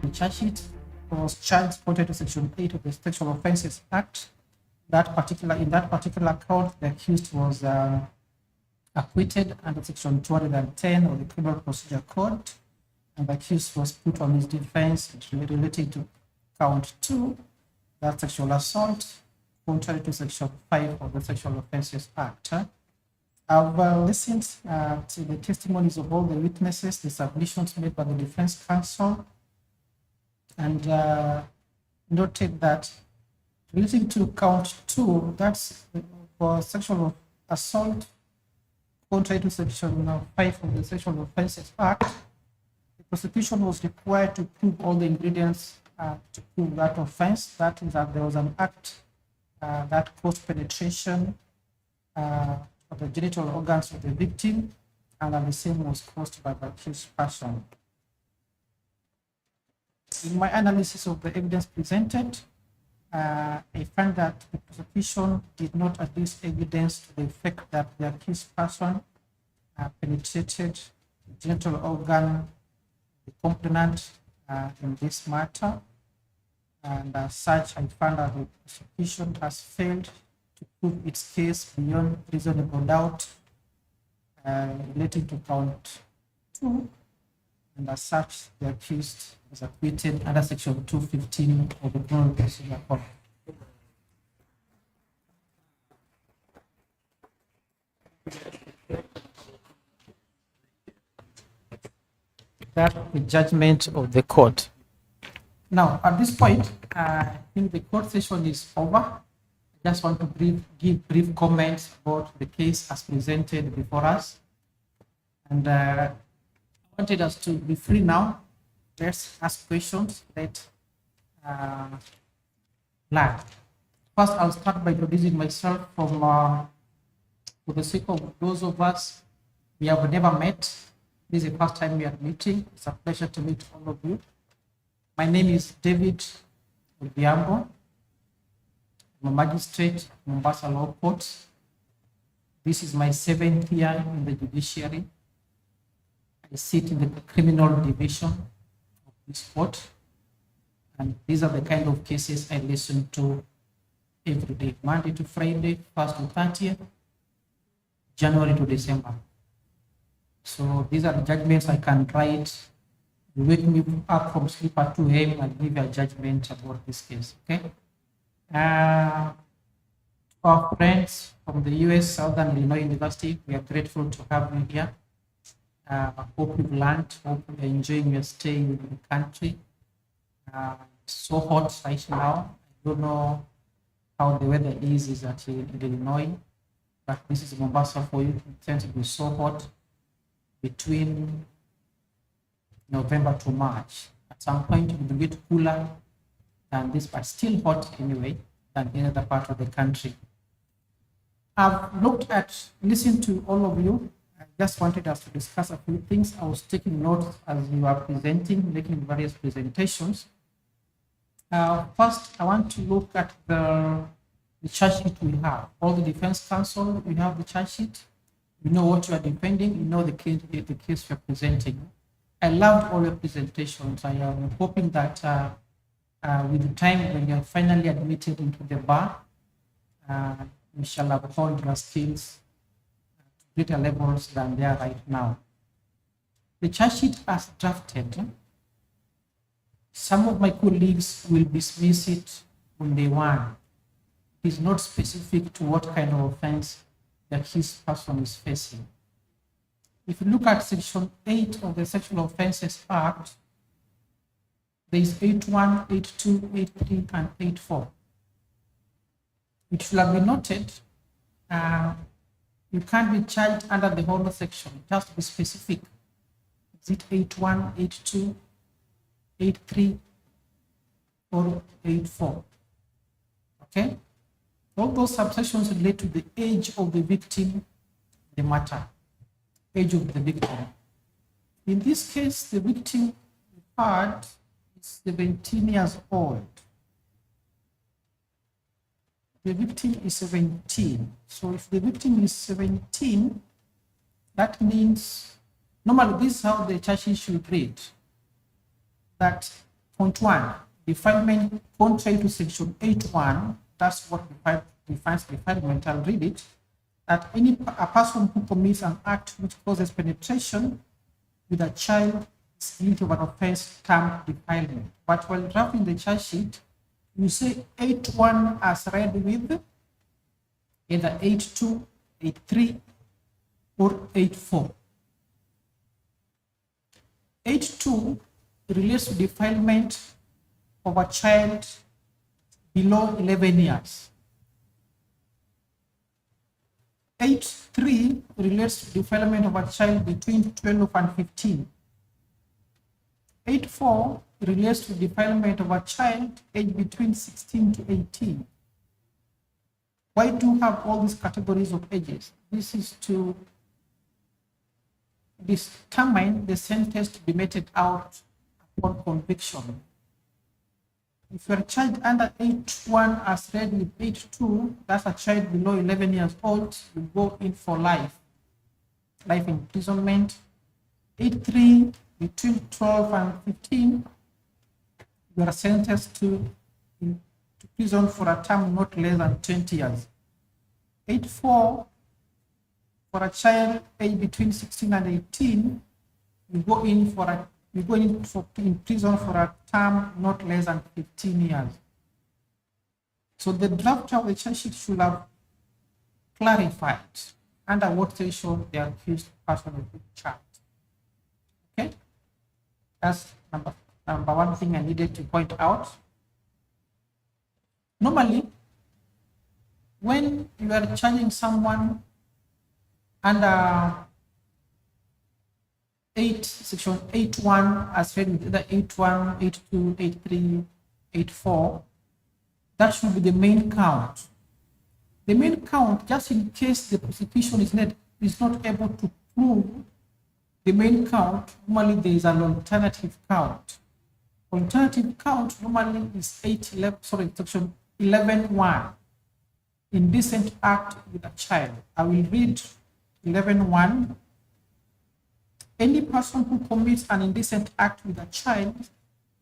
The charge sheet was charged according to Section 8 of the Sexual Offences Act. In that particular count, the accused was acquitted under Section 210 of the Criminal Procedure Code, and the accused was put on his defense relating to count 2, that sexual assault, contrary to Section 5 of the Sexual Offences Act. I've listened to the testimonies of all the witnesses, the submissions made by the defense counsel, and noted that relating to count 2, that's for sexual assault, contrary to Section 5 of the Sexual Offences Act, the prosecution was required to prove all the ingredients to prove that offense. That is, that there was an act that caused penetration of the genital organs of the victim, and that the same was caused by the accused person. In my analysis of the evidence presented, I find that the prosecution did not adduce evidence to the effect that the accused person penetrated the genital organ, the complainant, in this matter, and as such, I found that the prosecution has failed to prove its case beyond reasonable doubt relating to count 2, and as such, the accused is acquitted under Section 215 of the Criminal Procedure Code. That's the judgment of the court. Now, at this point, I think the court session is over. I just want to give brief comments about the case as presented before us. And I wanted us to be free now. Let's ask questions. Let's learn. First, I'll start by introducing myself for the sake of those of us we have never met. This is the first time we are meeting. It's a pleasure to meet all of you. My name is David Odhiambo. I'm a magistrate, Mombasa Law Court. This is my 7th year in the judiciary. I sit in the criminal division of this court, and these are the kind of cases I listen to every day, Monday to Friday, 1st to 30th, January to December. So these are the judgments I can write. You wake me up from sleep at 2 a.m. and give you a judgment about this case, okay? Our friends from the US, Southern Illinois University, we are grateful to have you here. Hope you've learned, hope you're enjoying your stay in the country. It's so hot right now. I don't know how the weather is at Illinois, but this is Mombasa for you. It tends to be so hot between November to March. At some point, it will get cooler than this, but still hot anyway than any other part of the country. I've listened to all of you. I just wanted us to discuss a few things. I was taking notes as you are presenting, making various presentations. First, I want to look at the charge sheet we have. All the defense counsel, we have the charge sheet. You know what you are defending. You know the case you're presenting. I loved all your presentations. I am hoping that with the time when you're finally admitted into the bar, we shall have honed your skills to greater levels than they are right now. The charge sheet as drafted, some of my colleagues will dismiss it on day one. It is not specific to what kind of offense the accused person is facing. If you look at Section 8 of the Sexual Offences Act, there is 8.1, 8.2, 8.3, and 8.4. It should have been noted, you can't be charged under the whole section. It has to be specific. Is it 8.1, 8.2, 8.3, or 8.4? Okay? All those subsections relate to the age of the victim, the matter. Age of the victim. In this case, the victim is 17 years old. The victim is 17. So if the victim is 17, that means, normally this is how the charge sheet should read, that Point 1, defilement contrary to section 8.1, that's what defines defilement. I'll read it. That a person who commits an act which causes penetration with a child is guilty of an offense termed defilement. But while drafting the charge sheet, you say 8.1 as read with either 8.2, 8.3, or 8.4. 8.2 relates to defilement of a child below 11 years. 8.3 relates to defilement of a child between 12 and 15. 8.4 relates to defilement of a child aged between 16 to 18. Why do you have all these categories of ages? This is to determine the sentence to be meted out upon conviction. If you're a child under 8.1 as read with 8.2, that's a child below 11 years old, you go in for life imprisonment. 8.3, between 12 and 15, you are sentenced to prison for a term not less than 20 years. 8.4, for a child aged between 16 and 18, you go in prison for a term not less than 15 years. So the drafter of the charge sheet should have clarified under what section the accused person will be charged. Okay, that's number one thing I needed to point out. Normally, when you are charging someone under section 8.1 as read with either 8.1, 8.2, 8.3, 8.4, that should be the main count. The main count, just in case the prosecution is not able to prove the main count, normally there is an alternative count. Alternative count normally is section 11.1, indecent act with a child. I will read 11.1. Any person who commits an indecent act with a child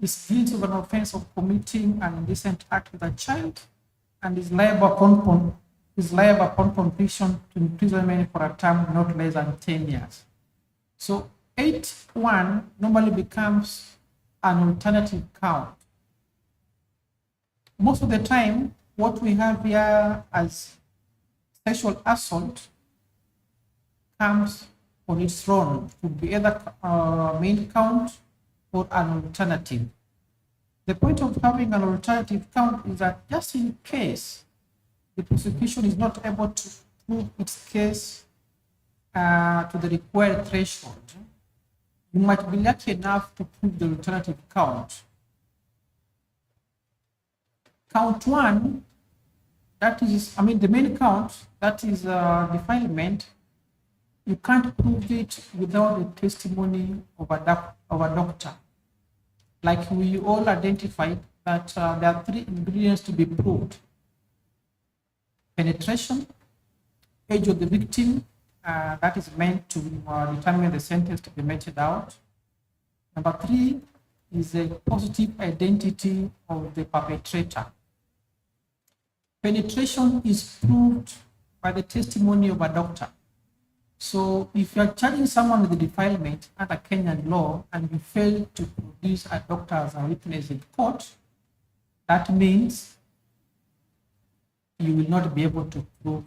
is guilty of an offense of committing an indecent act with a child and is liable upon conviction to imprisonment for a term not less than 10 years. So 8.1 normally becomes an alternative count. Most of the time, what we have here as sexual assault comes on its own, to be either main count or an alternative. The point of having an alternative count is that just in case the prosecution is not able to prove its case to the required threshold, you might be lucky enough to prove the alternative count. Count 1, the main count, that is defilement. You can't prove it without the testimony of a doctor. Like we all identified that there are 3 ingredients to be proved: penetration, age of the victim, that is meant to determine the sentence to be meted out. Number 3 is a positive identity of the perpetrator. Penetration is proved by the testimony of a doctor. So if you are charging someone with defilement under Kenyan law and you fail to produce a doctor as a witness in court, that means you will not be able to prove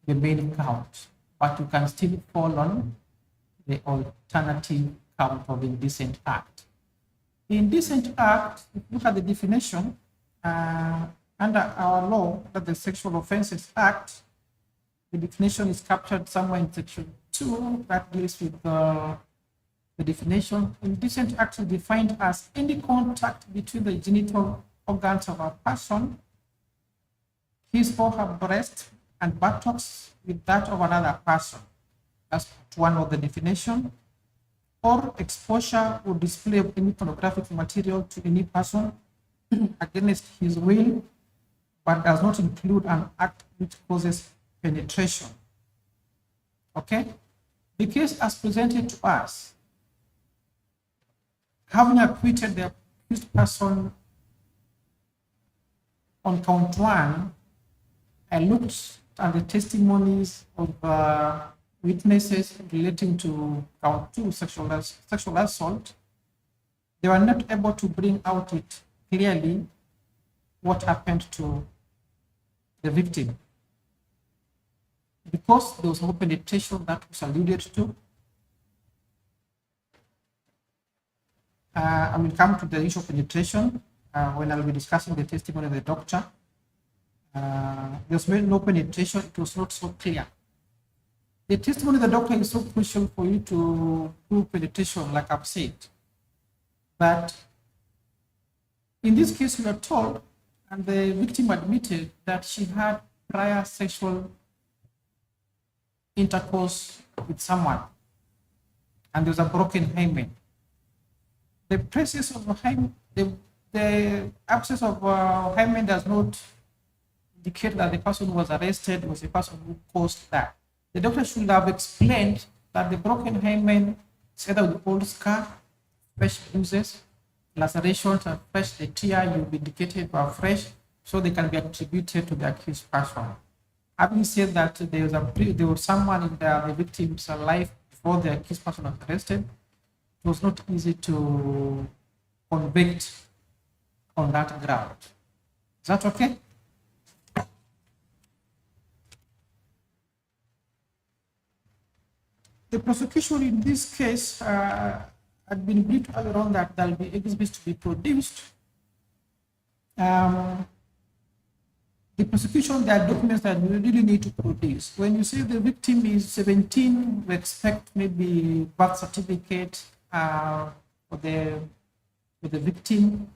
the main count, but you can still fall on the alternative count of indecent act. The indecent act, if you look at the definition, under our law, that the Sexual Offences Act, the definition is captured somewhere in section 2 that deals with the definition. Indecent act is defined as any contact between the genital organs of a person, his or her breast and buttocks, with that of another person. That's one of the definition. Or exposure or display of any pornographic material to any person against his will, but does not include an act which causes penetration. Okay, the case as presented to us, having acquitted the accused person on count one, I looked at the testimonies of witnesses relating to count two, sexual assault. They were not able to bring out it clearly what happened to the victim, because there was no penetration that was alluded to. I will come to the issue of penetration when I will be discussing the testimony of the doctor. There was no penetration, it was not so clear. The testimony of the doctor is so crucial for you to prove penetration, like I've said. But in this case, we are told, and the victim admitted, that she had prior sexual intercourse with someone, and there was a broken hymen. The presence of hymen, the absence of hymen does not indicate that the person who was arrested was the person who caused that. The doctor should have explained that the broken hymen is either with old scar, fresh bruises, lacerations, and fresh the tear you indicated were fresh, so they can be attributed to the accused person. Having said that, there was someone in the victim's life before the accused person was arrested, it was not easy to convict on that ground. Is that okay? The prosecution in this case had been briefed earlier on that there will be exhibits to be produced. The prosecution, there are documents that we really need to produce. When you say the victim is 17, we expect maybe birth certificate for the victim.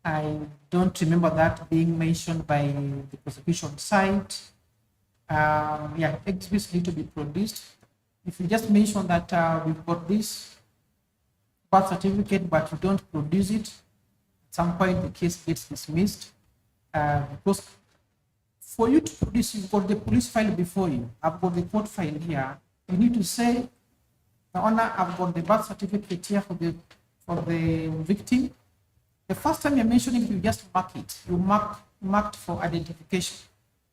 I don't remember that being mentioned by the prosecution side. Yeah, exhibits need to be produced. If you just mention that we've got this birth certificate, but you don't produce it, at some point the case gets dismissed. Because for you to produce, you've got the police file before you. I've got the court file here. You need to say, Your Honor, I've got the birth certificate here for the victim. The first time you're mentioning it, you just mark it. You marked for identification.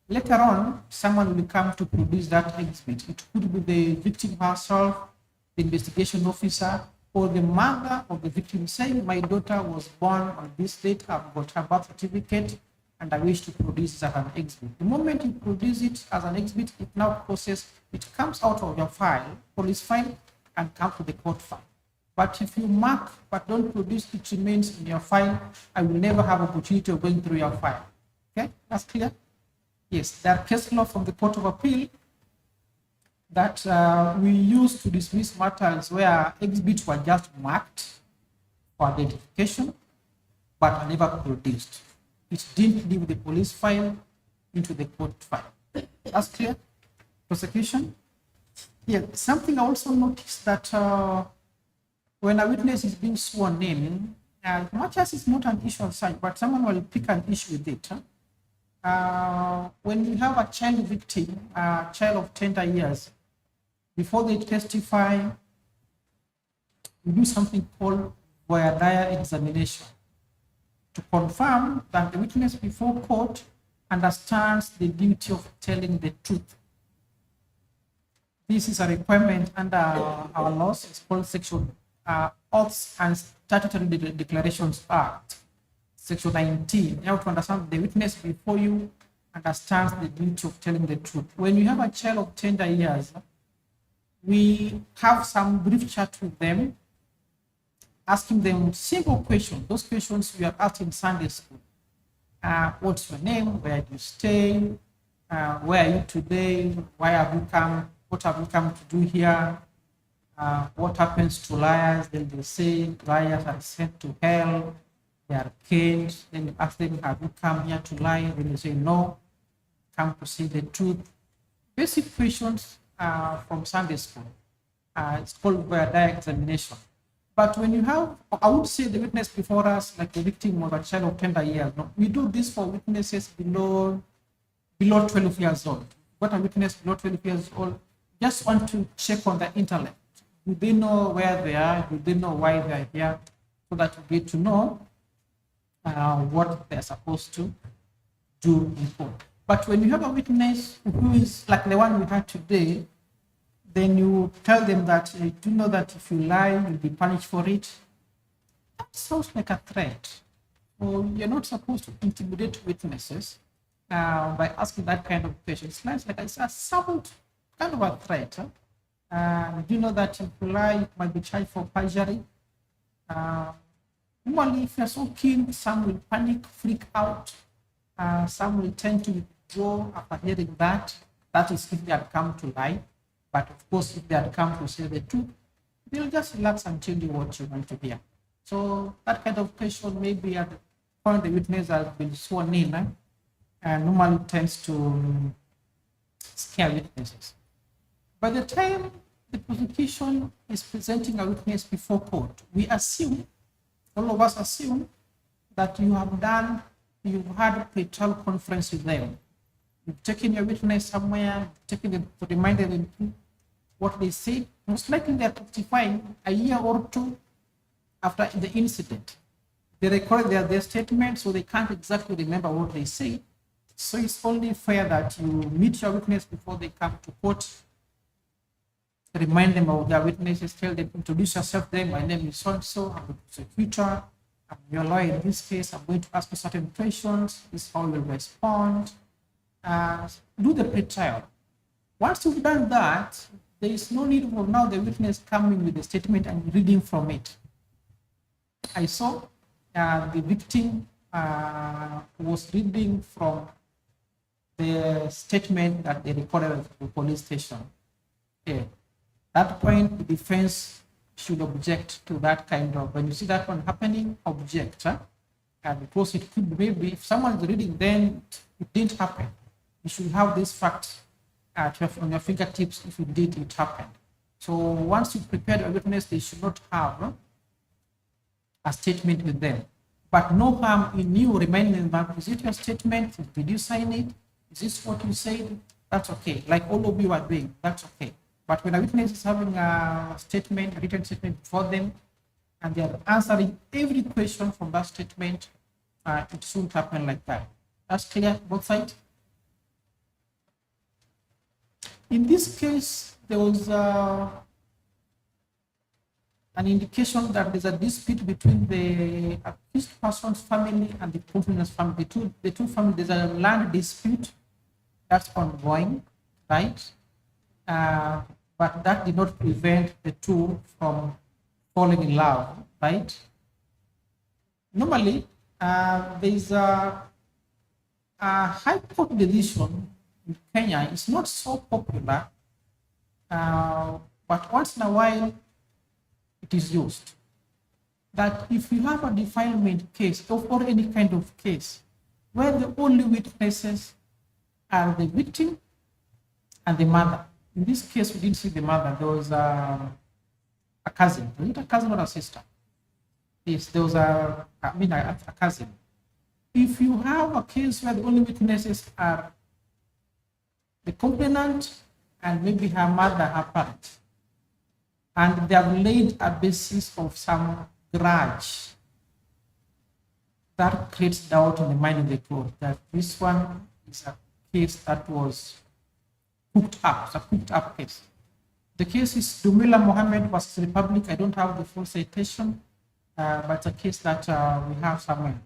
Later on, someone will come to produce that exhibit. It could be the victim herself, the investigation officer, or the mother of the victim saying, my daughter was born on this date, I've got her birth certificate, and I wish to produce it as an exhibit. The moment you produce it as an exhibit, it now processes, it comes out of your file, police file, and comes to the court file. But if you mark but don't produce, it remains in your file. I will never have opportunity of going through your file. Okay, that's clear? Yes, there are case law from the Court of Appeal that we use to dismiss matters where exhibits were just marked for identification, but are never produced. It didn't leave the police file into the court file. That's clear? Prosecution? Yeah, something I also noticed that when a witness is being sworn in, much as it's not an issue as such, but someone will pick an issue with it. When you have a child victim, a child of tender years, before they testify, we do something called voir dire examination to confirm that the witness before court understands the duty of telling the truth. This is a requirement under our laws. It's called Section Oaths and Statutory Declarations Act, Section 19. You have to understand the witness before you understands the duty of telling the truth. When you have a child of tender years, we have some brief chat with them, asking them simple questions. Those questions we are asked in Sunday school. What's your name? Where do you stay? Where are you today? Why have you come? What have you come to do here? What happens to liars? Then they say liars are sent to hell. They are killed. Then you ask them, have you come here to lie? Then they say, no, come to say the truth. Basic questions from Sunday school. It's called voir dire examination. But when you have, I would say the witness before us, like the victim was a child of tender years. No, we do this for witnesses below 12 years old. What a witness below 12 years old, just want to check on their intellect. Do they know where they are? Do they know why they are here? So that we get to know what they're supposed to do in court. But when you have a witness who is like the one we had today, then you tell them that you do know that if you lie, you'll be punished for it. That sounds like a threat. So you're not supposed to intimidate witnesses by asking that kind of question. It's like it's a somewhat kind of a threat. Do you know that if you lie, you might be charged for perjury? Normally, if you're so keen, some will panic, freak out. Some will tend to withdraw after hearing that. That is if they had come to lie. But of course, if they had come to say the truth, they'll just relax and tell you what you want to hear. So that kind of question may be at the point the witness has been sworn in, and normally tends to scare witnesses. By the time the prosecution is presenting a witness before court, we assume, all of us assume, that you've had a pre-trial conference with them. You've taken your witness somewhere, taken them to remind them what they say. Most likely they're testifying a year or two after the incident. They record their statement, so they can't exactly remember what they say. So it's only fair that you meet your witness before they come to court, remind them of their witnesses, tell them, introduce yourself to them. My name is so-and-so, I'm the prosecutor, I'm your lawyer in this case, I'm going to ask you certain questions, this is how you'll respond. Do the pre-trial. Once you've done that, there is no need for now the witness coming with a statement and reading from it. I saw the victim was reading from the statement that they recorded at the police station. At that point, the defense should object to that kind of, when you see that one happening, object. Because it could maybe, if someone is reading, then it didn't happen. You should have this fact on your fingertips if indeed it happened. So once you prepare a witness, they should not have a statement with them. But no harm in you reminding them, is it your statement? Did you sign it? Is this what you said? That's okay. Like all of you are doing, that's okay. But when a witness is having a statement, a written statement before them, and they are answering every question from that statement, it shouldn't happen like that. That's clear, both sides? In this case, there was an indication that there's a dispute between the accused person's family and the complainant's family. The two families, there's a land dispute that's ongoing, right? But that did not prevent the two from falling in love, right? Normally, there's a high court decision in Kenya. It's not so popular, but once in a while, it is used. That if you have a defilement case or any kind of case where the only witnesses are the victim and the mother. In this case, we didn't see the mother. There was a cousin. Was it a cousin or a sister? Yes, there was a cousin. If you have a case where the only witnesses are the complainant and maybe her mother, her parent, and they have laid a basis of some grudge, that creates doubt in the mind of the court that this one is a case that was cooked up. It's a cooked up case. The case is Dumila Mohammed versus Republic. I don't have the full citation, but it's a case that we have somewhere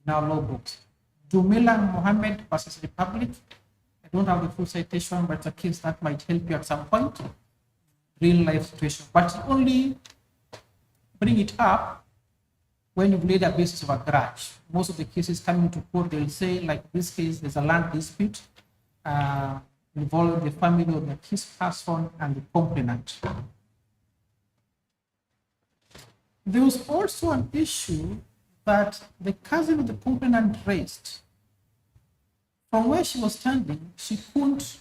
in our law books. Dumila Mohammed versus Republic. I don't have the full citation, but it's a case that might help you at some point. Real life situation, but only bring it up when you've laid a basis of a grudge. Most of the cases coming to court, they'll say, like this case, there's a land dispute involving the family of the accused person and the complainant. There was also an issue that the cousin of the complainant raised. From where she was standing, she couldn't,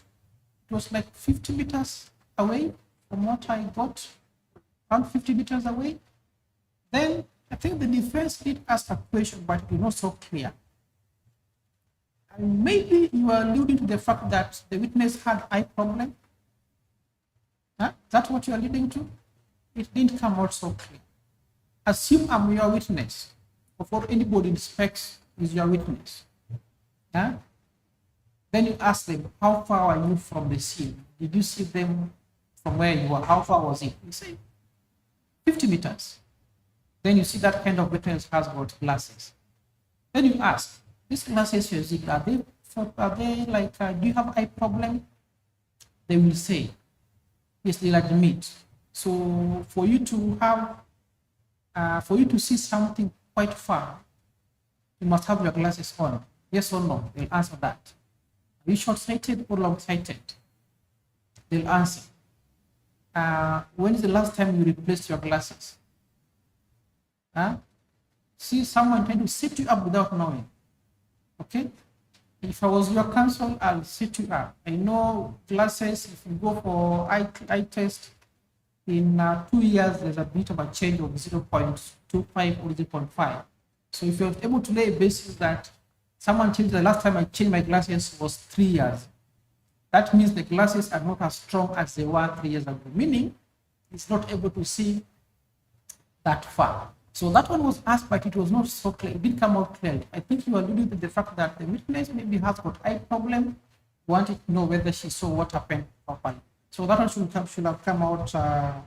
it was like 50 meters away from what I got, around 50 meters away. Then I think the defense did ask a question, but it was not so clear. And maybe you are alluding to the fact that the witness had eye problem. Huh? Is that what you are alluding to? It didn't come out so clear. Assume I'm your witness. before anybody inspects is your witness. Yeah? Then you ask them, how far are you from the scene? Did you see them from where you were? How far was it? You say 50 meters. Then you see that kind of witness has got glasses. Then you ask, these glasses you're using, are they like, do you have eye problem? They will say, yes, they admit. So for you to have, for you to see something quite far, you must have your glasses on. Yes or no? They'll answer that. Are you short-sighted or long-sighted? They'll answer. When is the last time you replaced your glasses? See someone trying to set you up without knowing. Okay? If I was your counsel, I'll set you up. I know glasses, if you go for eye test, in 2 years, there's a bit of a change of 0.25 or 0.5. So if you're able to lay a basis that someone changed, the last time I changed my glasses was 3 years, that means the glasses are not as strong as they were 3 years ago, meaning it's not able to see that far. So that one was asked, but it was not so clear. It didn't come out clearly. I think you alluded to the fact that the witness maybe has got eye problem, wanted to know whether she saw what happened properly. So that one should have come out a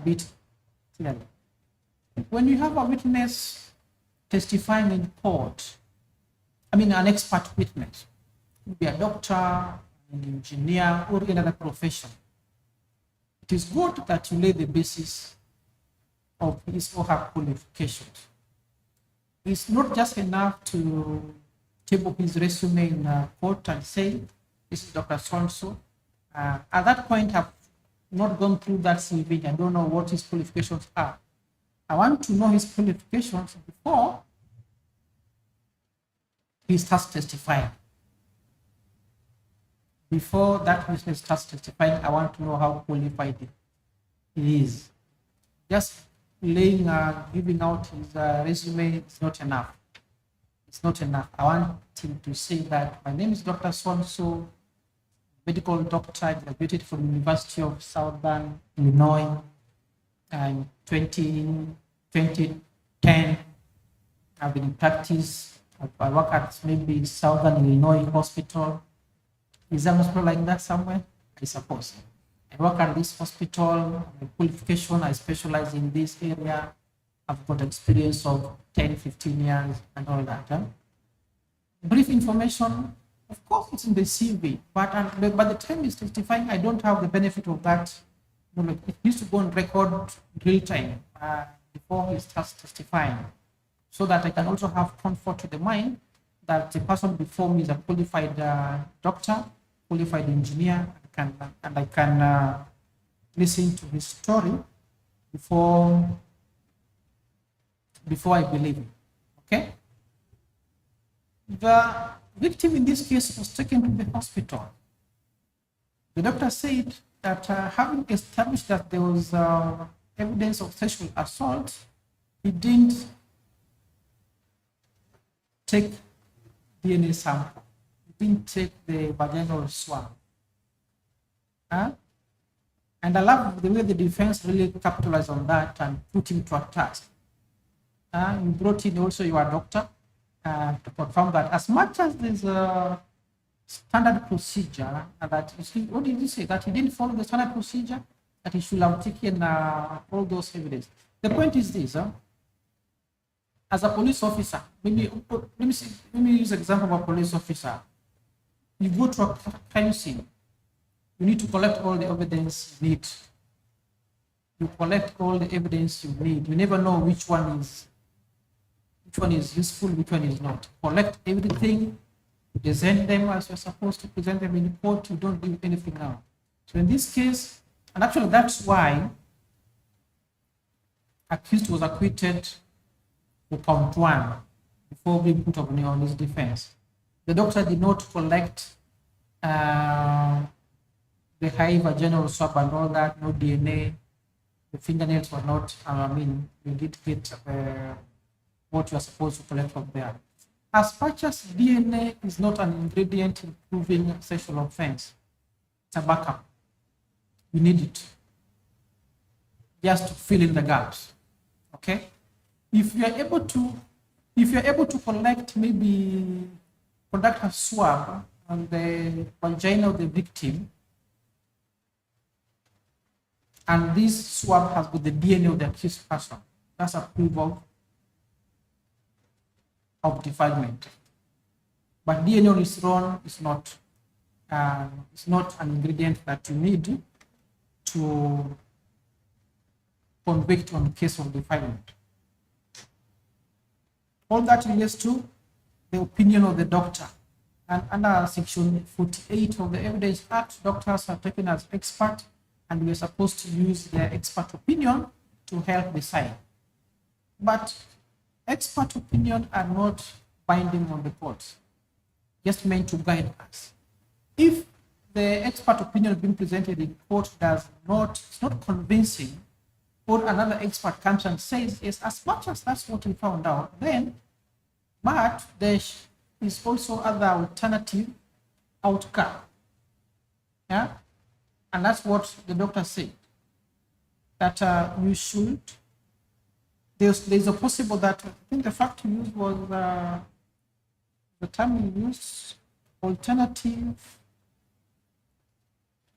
bit clearly. When you have a witness testifying in court, an expert witness, it could be a doctor, an engineer, or another profession, it is good that you lay the basis of his or her qualifications. It's not just enough to table his resume in court and say, this is Dr. So-and-so. At that point, I've not gone through that CV. I don't know what his qualifications are. I want to know his qualifications before he starts testifying. Before that witness starts testifying, I want to know how qualified he is. Just giving out his resume is not enough. It's not enough. I want him to say that my name is Dr. So-and-so, medical doctor, graduated from the University of Southern Illinois in 2010. I've been in practice. I work at maybe Southern Illinois Hospital. Is there a hospital like that somewhere? I suppose. I work at this hospital. My qualification, I specialize in this area. I've got experience of 10, 15 years and all that. Brief information, of course, it's in the CV, but by the time he's testifying, I don't have the benefit of that. It needs to go on record real time before he starts testifying, so that I can also have comfort to the mind that the person before me is a qualified doctor, qualified engineer, and I can listen to his story before I believe him. Okay? The victim in this case was taken to the hospital. The doctor said that having established that there was evidence of sexual assault, he didn't take DNA sample. He didn't take the vaginal swab. And I love the way the defense really capitalized on that and put him to a task. You brought in also your doctor to confirm that as much as there's a standard procedure, that what did you say? That he didn't follow the standard procedure, that he should have taken all those evidence. The point is this: as a police officer, let me use an example of a police officer. You go to a crime scene, you need to collect all the evidence you need. You collect all the evidence you need. You never know which one is useful, which one is not. Collect everything, present them as you're supposed to present them in court. You don't leave anything out. So in this case, and actually that's why accused was acquitted for count 1 before being put on his defense. The doctor did not collect the high vaginal swab and all that, no DNA. The fingernails were not, you did get what you are supposed to collect from there. As much as DNA is not an ingredient in proving sexual offense, it's a backup. You need it just to fill in the gaps. Okay? If you are able to, if you are able to collect, maybe conduct a swab on the vagina of the victim, and this swab has got the DNA of the accused person, that's a proof of defilement. But DNA on its own is not an ingredient that you need to convict on case of defilement. All that relates to the opinion of the doctor. And under Section 48 of the Evidence Act, doctors are taken as expert, and we are supposed to use their expert opinion to help decide. But expert opinions are not binding on the courts, just meant to guide us. If the expert opinion being presented in court it's not convincing, or another expert comes and says, yes, as much as that's what we found out, then, but there is also other alternative outcome. Yeah? And that's what the doctor said, that you should, there's a possible that, I think the fact you used was, the term you used, alternative,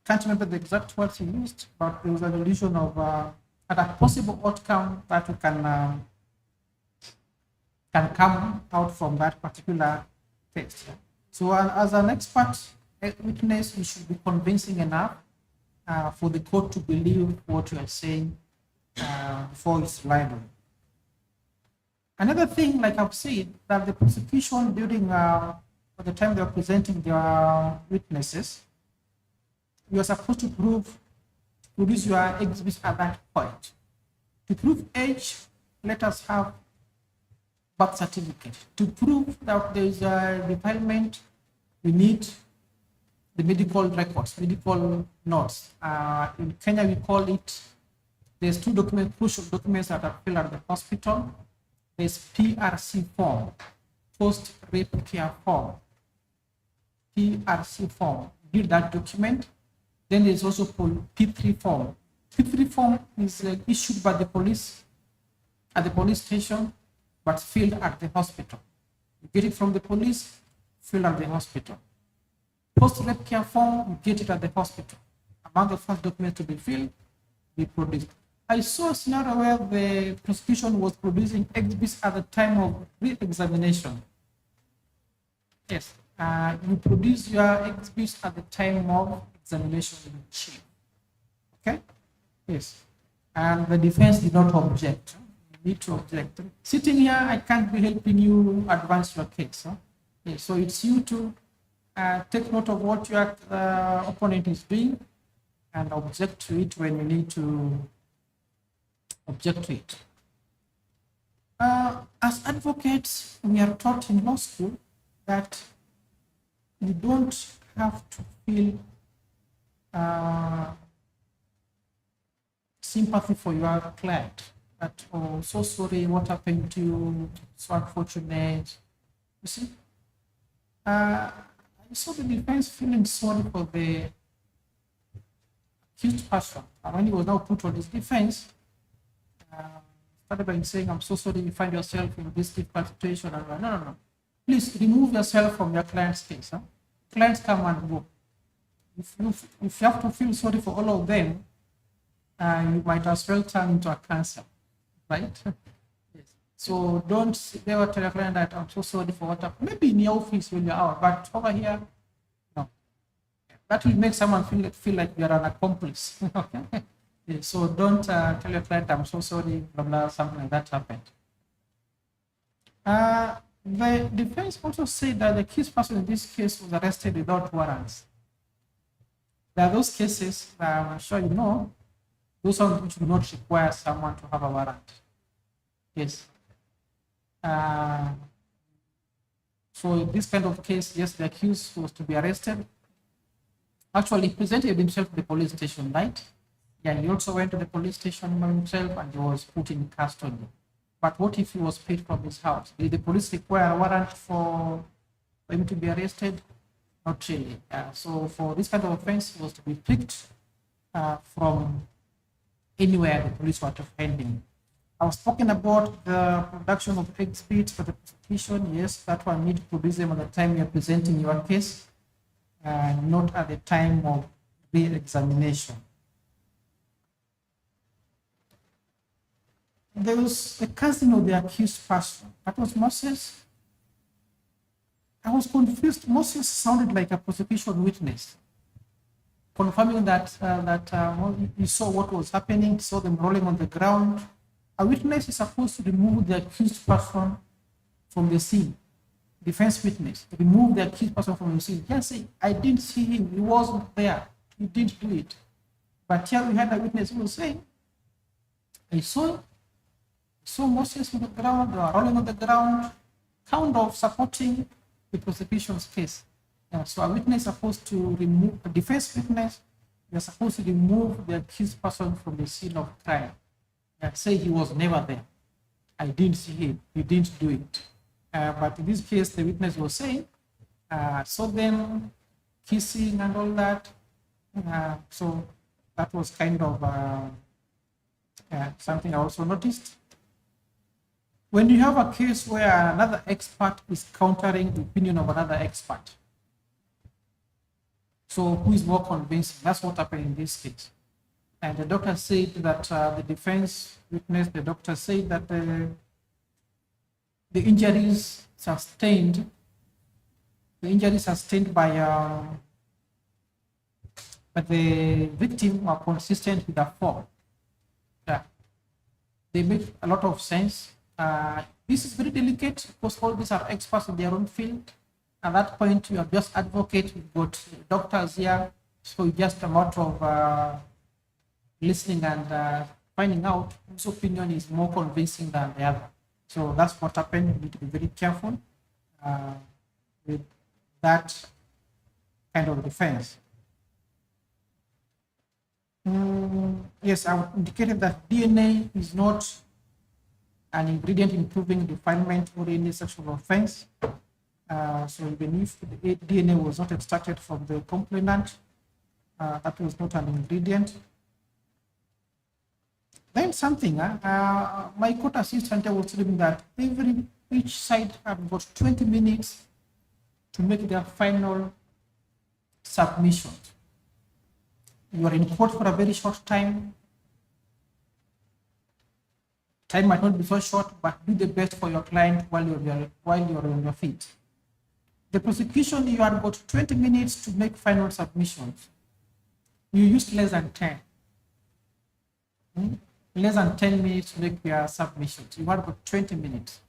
can't remember the exact words he used, but there was an illusion of a possible outcome that we can come out from that particular test. So as an expert witness, you should be convincing enough for the court to believe what you are saying before it's relied on. Another thing, like I've said, that the prosecution during at the time they are presenting their witnesses, you are supposed to produce your exhibits at that point. To prove age, let us have birth certificate. To prove that there is a defilement, we need the medical records, medical notes. In Kenya, we call it, there's two crucial documents that are filled at the hospital. There's PRC form, post-rape care form. PRC form, build that document. Then there's also P3 form. P3 form is issued by the police at the police station, but filled at the hospital. You get it from the police, filled at the hospital. Post-rape care form, you get it at the hospital. Among the first documents to be filled, be produced. I saw a scenario where the prosecution was producing exhibits at the time of re-examination. Yes, you produce your exhibits at the time of examination in chief. Okay? Yes. And the defense did not object. You need to object. Sitting here, I can't be helping you advance your case. Huh? Yes. So it's you to take note of what your opponent is doing and object to it when you need to object to it. As advocates, we are taught in law school that you don't have to feel sympathy for your client. That, oh, so sorry, what happened to you? So unfortunate. You see, I saw the defense feeling sorry for the accused person. And when he was now put on his defense, started by saying, I'm so sorry you find yourself in this difficult situation. And no. Please remove yourself from your client's case. Huh? Clients come and go. If you have to feel sorry for all of them, you might as well turn into a cancer, right? Yes. So don't never tell your client that I'm so sorry for what happened. Maybe in your office when you're out, but over here, no. That will make someone feel like you're an accomplice. Okay? Yeah, so don't tell your client I'm so sorry, blah blah, something like that happened. The defense also said that the accused person in this case was arrested without warrants. There are those cases that I'm sure you know, those ones which do not require someone to have a warrant. Yes. So in this kind of case, yes, the accused was to be arrested. Actually, he presented himself to the police station, right? Yeah, he also went to the police station by himself and he was put in custody. But what if he was picked from his house? Did the police require a warrant for him to be arrested? Not really. So for this kind of offense, he was to be picked from anywhere the police were to find him. I've spoken about the production of exhibits for the prosecution. Yes, that one need to produce them at the time you're presenting your case, not at the time of re-examination. There was the cousin of the accused person. That was Moses. I was confused. Moses sounded like a prosecution witness, confirming that he saw what was happening, saw them rolling on the ground. A witness is supposed to remove the accused person from the scene. Defense witness, remove the accused person from the scene. Just say, I didn't see him, he wasn't there, he didn't do it. But here we had a witness who was saying, I saw Moses on the ground, rolling on the ground, kind of supporting the prosecution's case. So a witness is supposed to remove, a defense witness, you're supposed to remove the accused person from the scene of crime. And say he was never there. I didn't see him, he didn't do it. But in this case, the witness was saying, saw them kissing and all that. So that was kind of something I also noticed. When you have a case where another expert is countering the opinion of another expert, so who is more convincing? That's what happened in this case. And the doctor said that the defense witness, the doctor said that the injuries sustained by the victim were consistent with the fall. Yeah. They make a lot of sense. This is very delicate because all these are experts in their own field. At that point, you are just advocate, you've got doctors here, so it's just a matter of listening and finding out whose opinion is more convincing than the other. So that's what happened. You need to be very careful with that kind of defense. Yes, I indicated that DNA is not an ingredient in proving defilement or any sexual offense. So even if the DNA was not extracted from the complainant, that was not an ingredient. Then something, my court assistant was telling me that each side have got 20 minutes to make their final submission. You are in court for a very short time. Time might not be so short, but do the best for your client while you're on your feet. The prosecution, you have got 20 minutes to make final submissions. You used less than 10. Less than 10 minutes to make your submissions. You have got 20 minutes.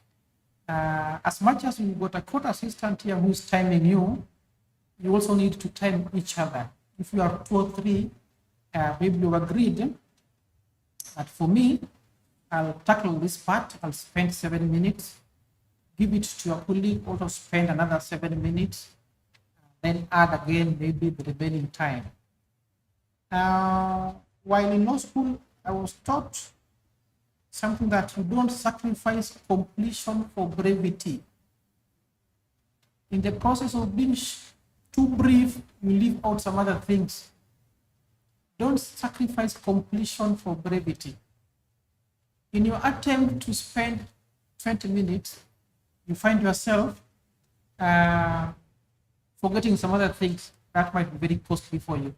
As much as you've got a court assistant here who's timing you, you also need to time each other. If you are 2 or 3, maybe you agreed that for me, I'll tackle this part, I'll spend 7 minutes, give it to your colleague, also spend another 7 minutes, then add again maybe the remaining time. While in law school, I was taught something that you don't sacrifice completion for brevity. In the process of being too brief, you leave out some other things. Don't sacrifice completion for brevity. In your attempt to spend 20 minutes, you find yourself forgetting some other things that might be very costly for you.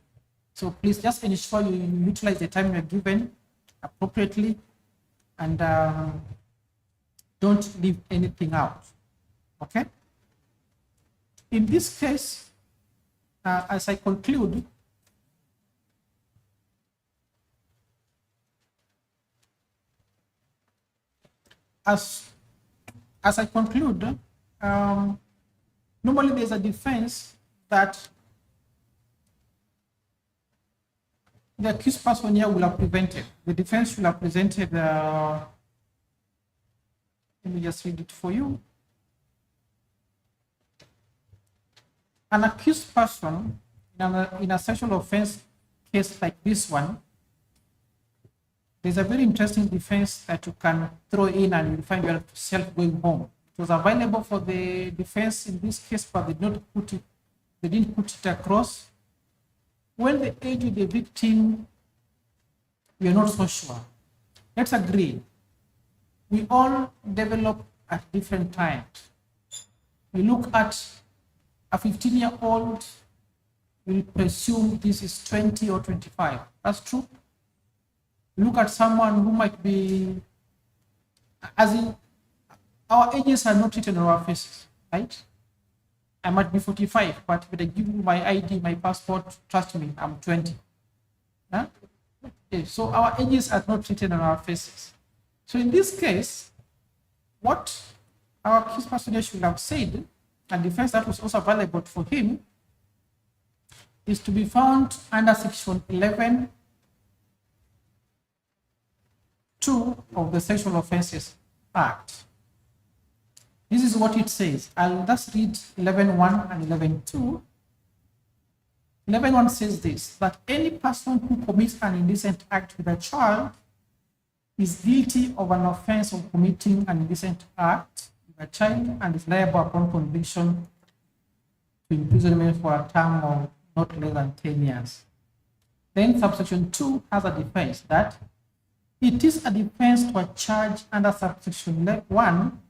So please just ensure you utilize the time you're given appropriately and don't leave anything out. Okay? In this case, as I conclude, as I conclude, normally there's a defense that the accused person here will have prevented. The defense will have presented, let me just read it for you. An accused person in a sexual offense case like this one, there's a very interesting defense that you can throw in and you find yourself going home. It was available for the defense in this case, but they didn't put it across. When the age of the victim, we are not so sure. Let's agree we all develop at different times. We look at a 15-year-old, we presume this is 20 or 25. That's true. Look at someone who might be, as in, our ages are not written on our faces, right? I might be 45, but if I give you my ID, my passport, trust me, I'm 20. Huh? Okay, so our ages are not written on our faces. So in this case, what our accused person should have said, and defense that was also available for him, is to be found under section 11(2) of the Sexual Offences Act. This is what it says. I'll just read 11(1) and 11(2). 11(1) says this, that any person who commits an indecent act with a child is guilty of an offense of committing an indecent act with a child and is liable upon conviction to imprisonment for a term of not less than 10 years. Then subsection 2 has a defense that it is a defense to a charge under subsection 1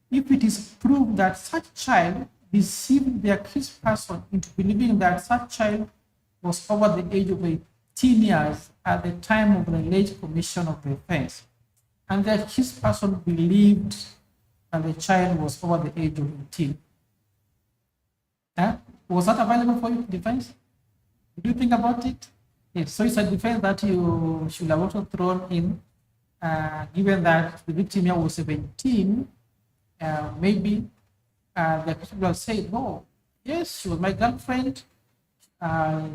if it is proved that such child deceived the accused person into believing that such child was over the age of 18 years at the time of the alleged commission of the offense, and the accused person believed that the child was over the age of 18. Was that available for you, defense? Do you think about it? Yes, so it's a defense that you should have also thrown in, given that the victim here was 17. Maybe the person will say, no, yes, she was my girlfriend.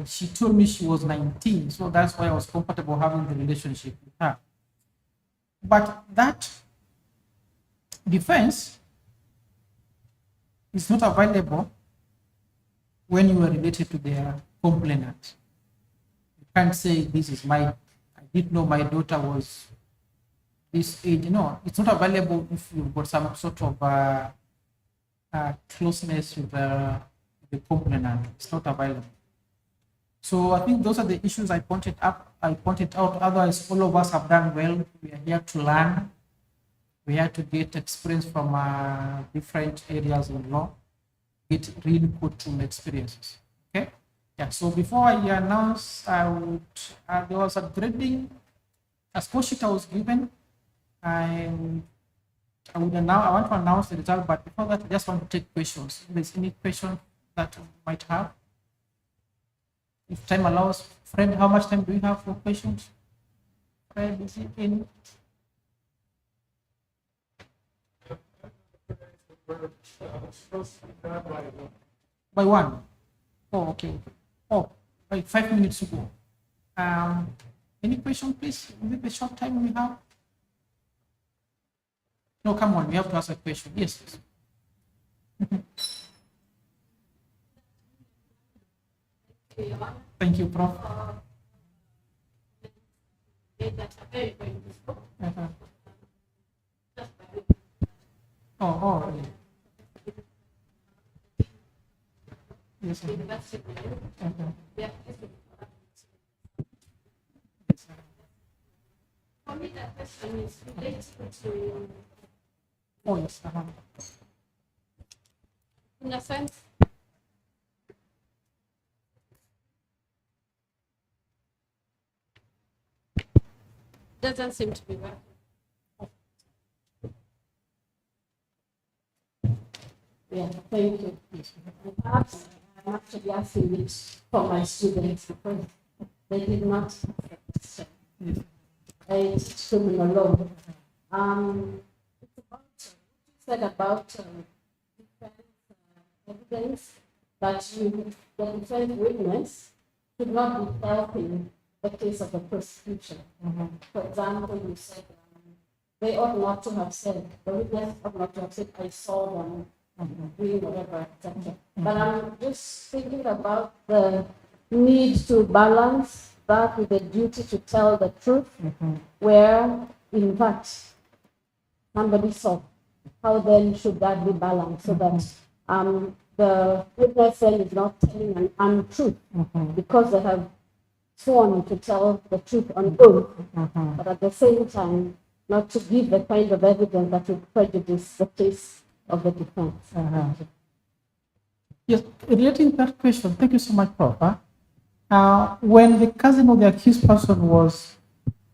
She told me she was 19, so that's why I was comfortable having the relationship with her. But that defense is not available when you are related to the complainant. You can't say, this is I didn't know my daughter was this age. No, it's not available if you've got some sort of closeness with the complainant. It's not available. So I think those are the issues I pointed out. Otherwise, all of us have done well. We are here to learn. We are to get experience from different areas in law, get really good experiences. Okay. Yeah. So before I announce, there was a grading, a score sheet I was given. I want to announce the result, but before that, I just want to take questions. If there's any question that you might have. If time allows, Fred, how much time do you have for questions? Fred, is it in? By 1. Oh, okay. Oh, by 5 minutes to go. Any question, please? With the short time we have? No, come on, we have to ask a question. Yes. Thank you, Prof. Oh, yes. For me, that question is related to. Oh, yes. In a sense, doesn't seem to be working. Yeah, thank you. Perhaps I'm actually asking it for my students because they did not. I teach criminal law. It's about what you said about defense evidence that the defense witness should not be helping the case of the prosecution. For example, you said they ought not to have said, the witness ought not to have said, I saw them doing whatever, etc. But I'm just thinking about the need to balance that with the duty to tell the truth, where, in fact, somebody saw. How then should that be balanced so that the witness then is not telling an untruth because they have sworn to tell the truth on oath, but at the same time, not to give the kind of evidence that would prejudice the case of the defense. Yes, relating to that question, thank you so much, Prof. When the cousin of the accused person was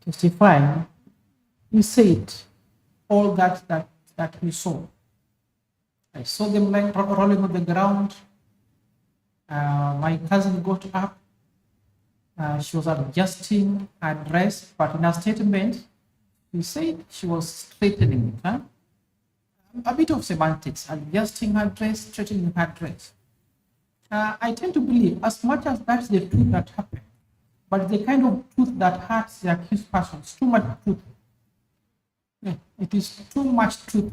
testifying, he said all that he saw. I saw them like rolling on the ground. My cousin got up. She was adjusting her dress, but in her statement, she said she was straightening it. Huh? A bit of semantics, adjusting her dress, straightening her dress. I tend to believe, as much as that's the truth that happened, but the kind of truth that hurts the accused person, it's too much truth. Yeah, it is too much truth.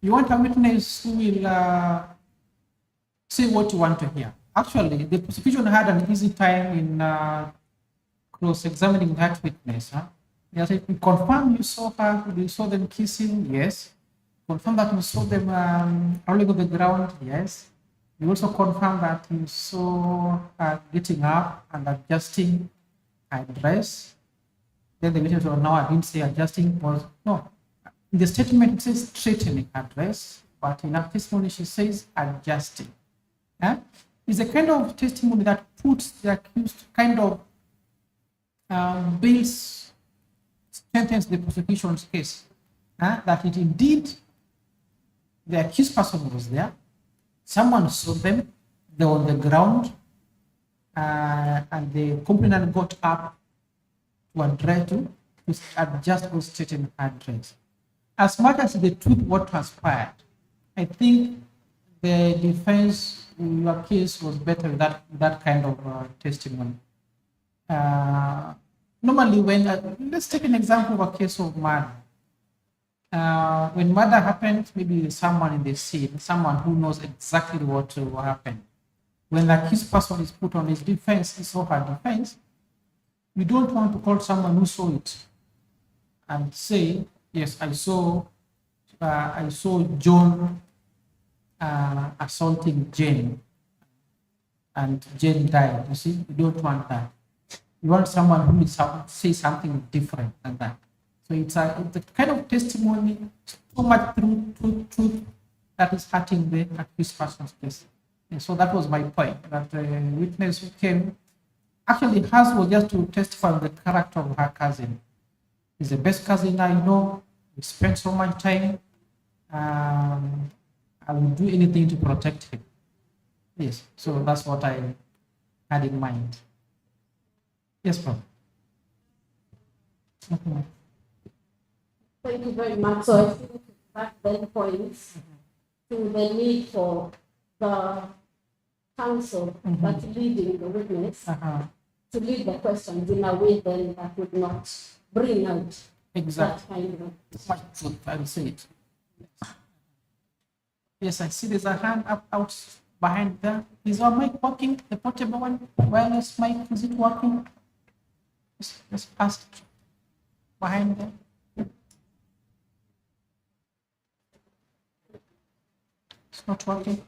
You want a witness who will say what you want to hear. Actually, the prosecution had an easy time in cross-examining that witness. Huh? They said, you confirm you saw her, you saw them kissing, yes. Confirm that you saw them rolling on the ground, yes. You also confirm that you saw her getting up and adjusting her dress. Then the witness said, no, I didn't say adjusting, was no. In the statement, it says straightening her dress, but in her testimony, she says adjusting. Yeah? It's a kind of testimony that puts the accused kind of builds, strengthens the prosecution's case. That it indeed, the accused person was there, someone saw them, they were on the ground, and the complainant got up to address to adjust or straighten her dress. As much as the truth what transpired, I think the defense in your case was better with that kind of testimony. Normally, when let's take an example of a case of murder. When murder happens, maybe someone in the scene, someone who knows exactly what will happen. When the accused person is put on his defense, his or her defense, we don't want to call someone who saw it and say, yes, I saw John assaulting Jane, and Jane died. You see, you don't want that. You want someone who will say something different than that. So it's a kind of testimony, so much truth that is hurting the accused person's case. And so that was my point, that the witness who came, actually hers was just to testify on the character of her cousin. He's the best cousin I know. We spent so much time. I will do anything to protect him. Yes, so that's what I had in mind. Yes, Prof. Thank you very much. So I think that then points to the need for the counsel that's leading the witness to lead the questions in a way then that would not bring out that kind of Much truth, I will say it. Yes, I see there's a hand up out behind there. Is our mic working? The portable one? Wireless mic, is it working? Just past behind there. It's not working.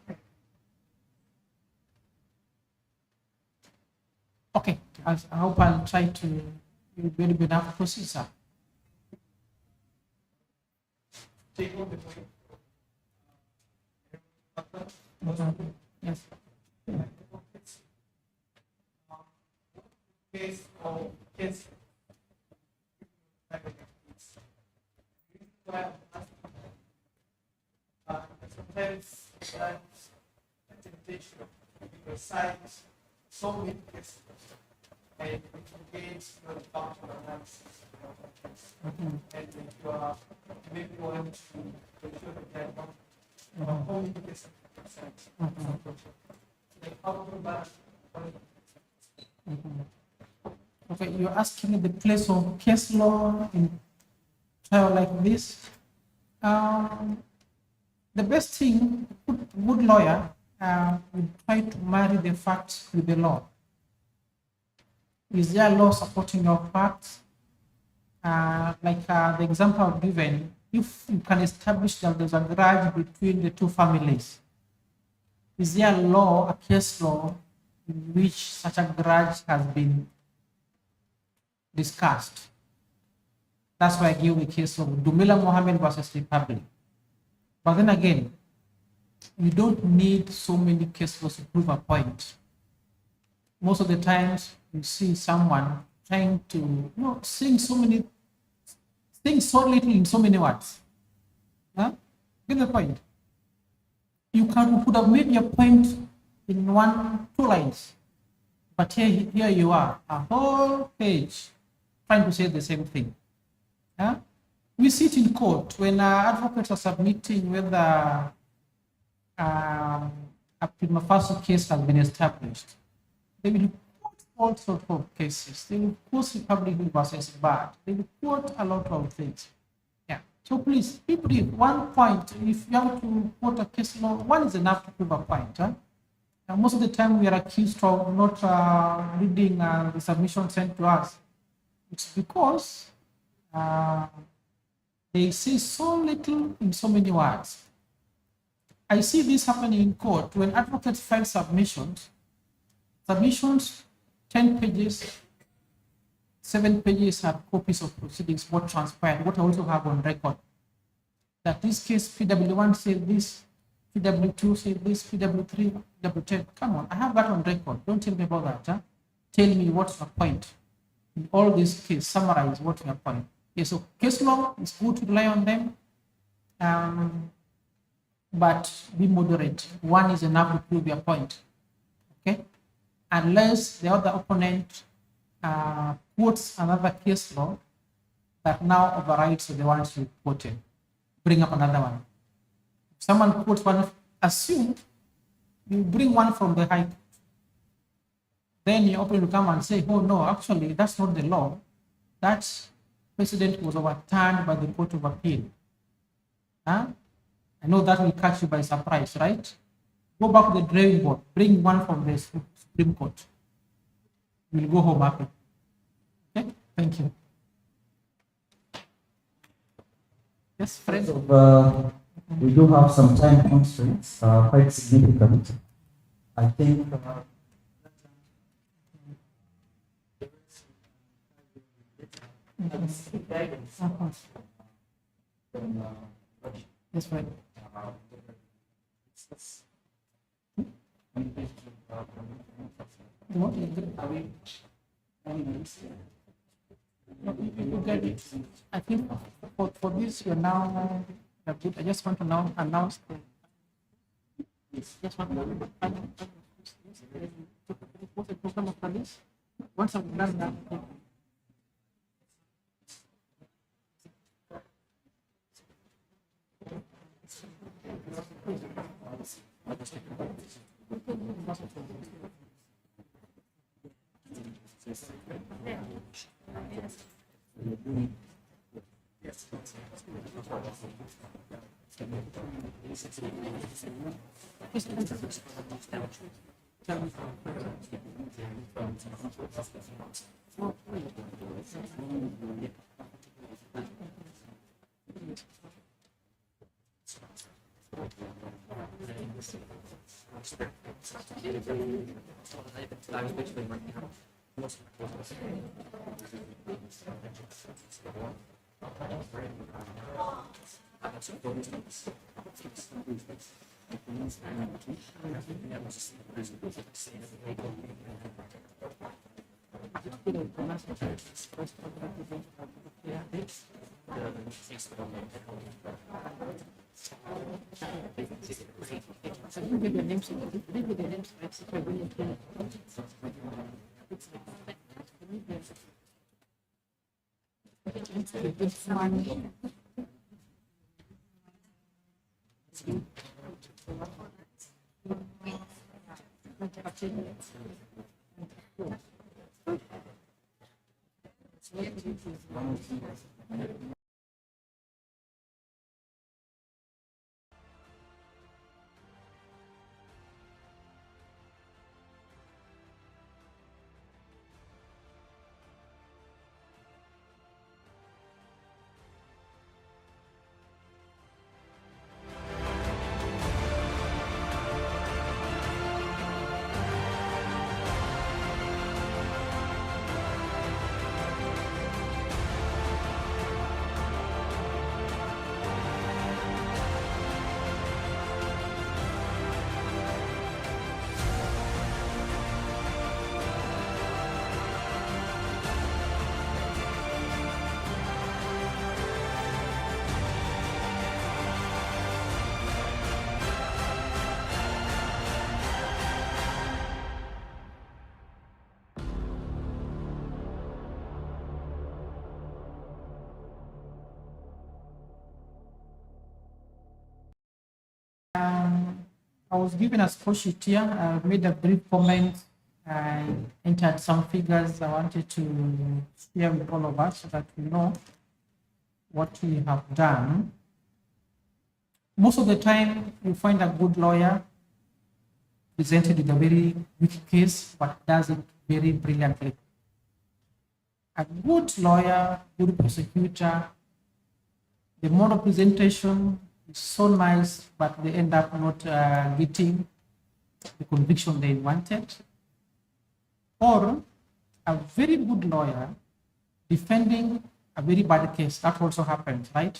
Okay, I hope I'll try to be able to proceed, sir. Yes. Sometimes that temptation to precise so many cases and it engage your functional analysis and you are maybe want to ensure that they are not only cases like how to balance. Okay, you're asking the place of case law in trial like this. The best thing, a good lawyer would try to marry the facts with the law. Is there law supporting your facts? The example I've given, if you can establish that there's a grudge between the two families, is there a law, a case law, in which such a grudge has been discussed? That's why I give the case of Dumila Mohammed versus Republic. But then again, you don't need so many case laws to prove a point. Most of the times you see someone trying to, saying so many things so little in so many words. Huh? Get the point? You could have made your point in 2 lines, but here you are, a whole page trying to say the same thing. Huh? We see it in court when advocates are submitting whether a prima facie case has been established. They will quote all sorts of cases. They will quote Republic versus bad. They will quote a lot of things. Yeah. So please, be brief. 1 point. If you have to quote a case law, 1 is enough to prove a point. Huh? And most of the time, we are accused of not reading the submission sent to us. It's because they say so little in so many words. I see this happening in court when advocates file submissions, 10 pages, 7 pages have copies of proceedings, what transpired, what I also have on record. That this case, PW1 said this, PW2 said this, PW3, PW10. Come on, I have that on record. Don't tell me about that. Huh? Tell me what's your point. In all these cases, summarize what's your point. Okay, so case law, it's good to rely on them. But be moderate. 1 is enough to prove your point. Okay? Unless the other opponent quotes another case law that now overrides the ones you quoted. Bring up another one. If someone quotes one, assume you bring one from the High Court. Then your opponent will come and say, oh no, actually that's not the law. That precedent was overturned by the Court of Appeal. Huh? I know that will catch you by surprise, right? Go back to the drawing board. Bring one from the Supreme Court. We'll go home happy. Okay, thank you. Yes, friends. We do have some time constraints, quite significant. I think That's right. I think for this, you're now good. I just want to now announce the. Just want to what's the program of this? Once I've done that. was given a score sheet here. I made a brief comment. I entered some figures I wanted to share with all of us so that we know what we have done. Most of the time, you find a good lawyer presented with a very weak case, but does it very brilliantly. A good lawyer, good prosecutor, the mode of presentation is so nice, but they end up not getting the conviction they wanted. Or a very good lawyer defending a very bad case. That also happens, right?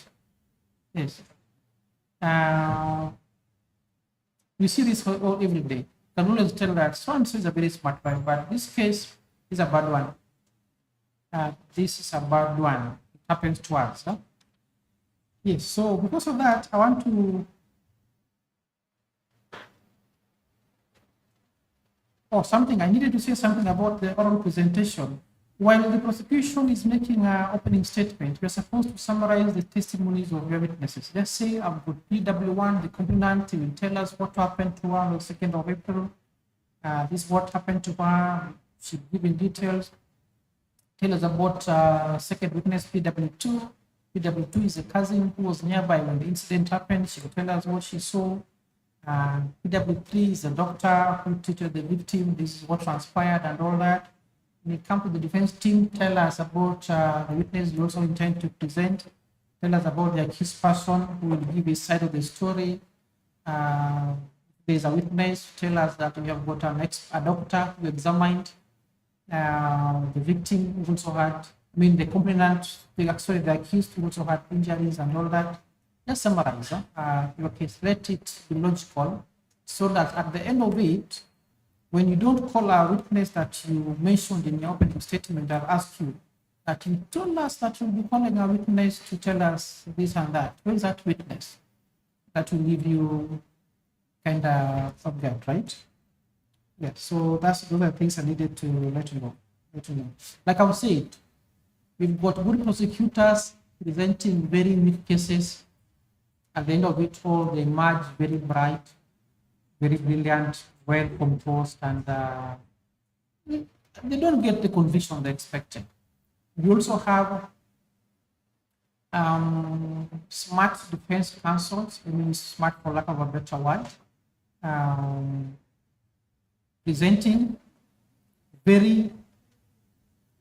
Yes. We see this every day. You can always tell that so and so is a very smart guy, but this case is a bad one. This is a bad one. It happens to us. Huh? Yes, so because of that, I want to I needed to say something about the oral presentation. While the prosecution is making an opening statement, you're supposed to summarize the testimonies of your witnesses. Let's say I've got PW1, the complainant will tell us what happened to her on the 2nd of April. This is what happened to her. She's given details. Tell us about second witness, PW2. PW2 is a cousin who was nearby when the incident happened. She will tell us what she saw. PW3 is a doctor who treated the victim. This is what transpired and all that. When you come to the defense team, tell us about the witness you also intend to present. Tell us about the accused person who will give his side of the story. There's a witness, tell us that we have got a doctor who examined the victim who also had, the complainant, the accused who also had injuries and all that. Just summarize your case, let it be logical, so that at the end of it, when you don't call a witness that you mentioned in your opening statement, I'll ask you that you told us that you'll be calling a witness to tell us this and that. Where is that witness? That will give you kind of forget, right? Yeah, so those are the things I needed to let you know. Like I've said, we've got good prosecutors presenting very weak cases. At the end of it all, they emerge very bright, very brilliant, well composed, and they don't get the conviction they expected. We also have smart defense counsels, smart for lack of a better word, presenting very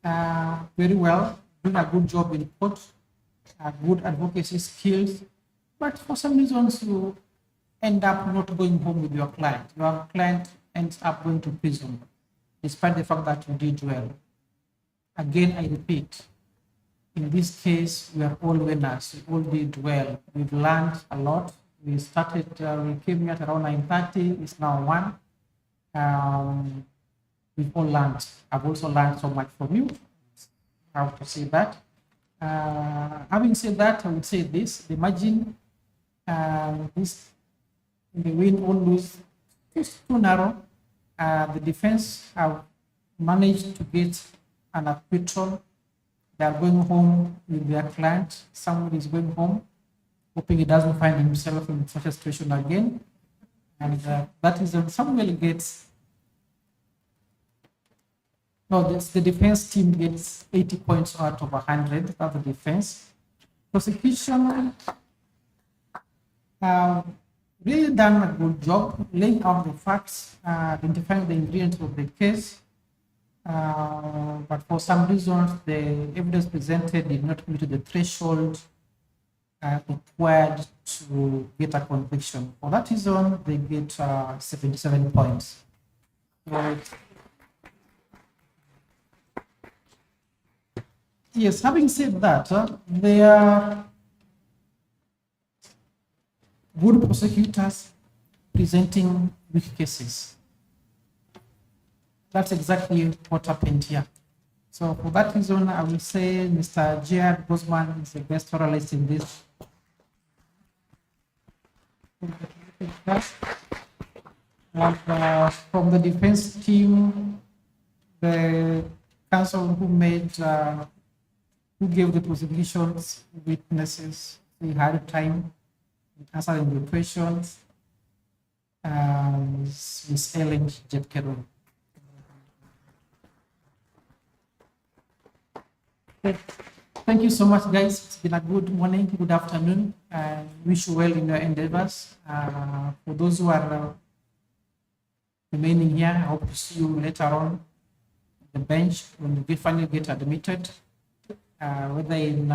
well, doing a good job in court, good advocacy skills, but for some reasons you end up not going home with your client. Your client ends up going to prison, despite the fact that you did well. Again, I repeat, in this case, we are all winners. We all did well. We've learned a lot. We came here at around 9:30. It's now 1. We've all learned. I've also learned so much from you. I have to say that. Having said that, I would say this: the margin, this the win or lose is too narrow. The defense have managed to get an acquittal. They are going home with their client. Someone is going home, hoping he doesn't find himself in such a situation again. And that is when Samuel gets. No, the defense team gets 80 points out of 100. That's the defense. Prosecution really done a good job laying out the facts, identifying the ingredients of the case. But for some reasons, the evidence presented did not meet the threshold required to get a conviction. For that reason, they get 77 points. Right. Yes, having said that, they are good prosecutors presenting weak cases. That's exactly what happened here. So for that reason, I will say Mr. Jared Bosman is the best oralist in this. And from the defense team, the counsel who gave the prosecution's witnesses, they had time answering the questions. Ms. Ellen Jetkerun. Thank you so much, guys. It's been a good morning, good afternoon. Wish you well in your endeavors. For those who are remaining here, I hope to see you later on the bench when you finally get admitted, whether in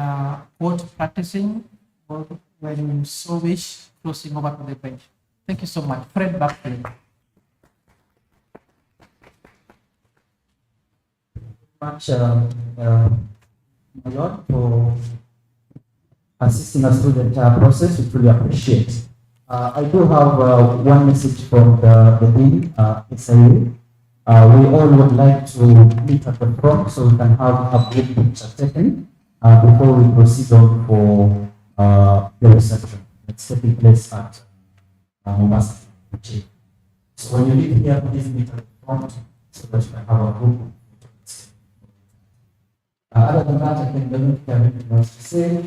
court practicing or when you so wish, crossing over to the bench. Thank you so much. Fred, back to you. Much, my Lord, for assisting us through the entire process. We truly appreciate. I do have one message from the Dean, SIA. We all would like to meet at the front so we can have a group picture taken before we proceed on for the reception. It's taking place at Mombasa. So when you leave here, please meet at the front so that you can have a group. Other than that, I think I don't have anything else to say.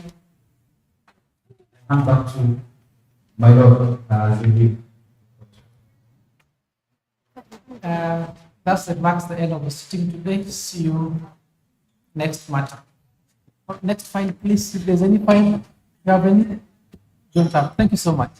Hand back to my Lord as we leave. That marks the end of the sitting today. See you next matter. Next file, please. If there's any file, you have any? Don't have. Thank you so much.